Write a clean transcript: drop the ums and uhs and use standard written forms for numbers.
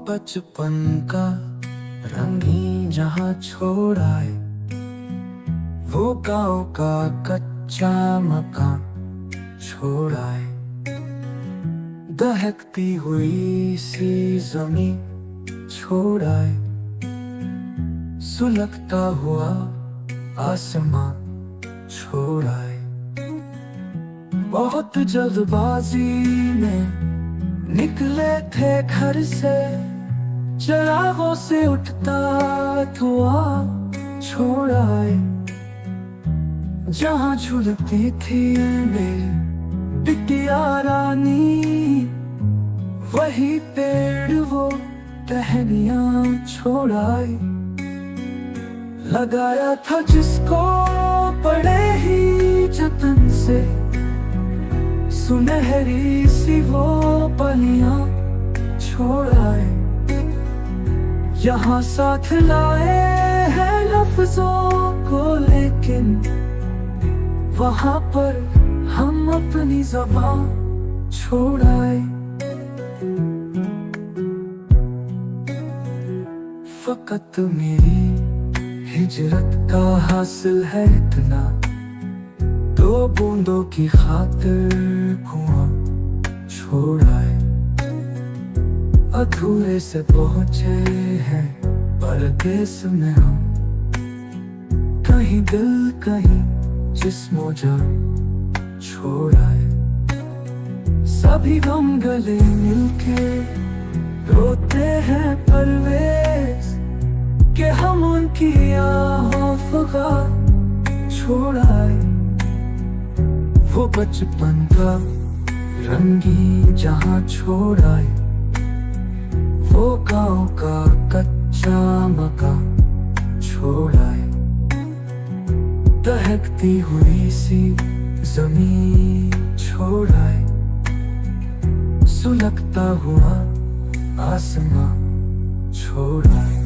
बचपन का रंगीन जहाँ छोड़ आए, वो गाँव का कच्चा मकान छोड़ आए। दहकती हुई सी जमीन छोड़ आए, सुलगता हुआ आसमां छोड़ आए। बहुत जल्दबाजी में निकले थे घर से, चिरागों से उठता धुआं छोड़ आए। जहाँ झुलती थी मेरी बिटिया रानी, वही पेड़ वो टहनियाँ छोड़ आए। लगाया था जिसको बड़े ही जतन से, सुनहरी सी वो पलियां छोड़ आए। यहाँ साथ लाए हैं लफ्जों को, लेकिन वहाँ पर हम अपनी ज़बान छोड़ आए। फकत मेरी हिजरत का हासिल है इतना, दो बूंदों की खातिर कुआं छोड़ आए। अधूरे से पहुंचे हैं परदेस में हम, कहीं दिल कहीं जिस्मो जान छोड़ आए। सभी हम गले मिलके रोते हैं परवेश, कि हम उनकी आहों फगा छोड़ आए। वो बचपन का रंगीन जहाँ छोड़ आए, वो गाँव का कच्चा मकान छोड़ आए। दहकती हुई सी जमीन छोड़ आए, सुलगता हुआ आसमां छोड़ आए।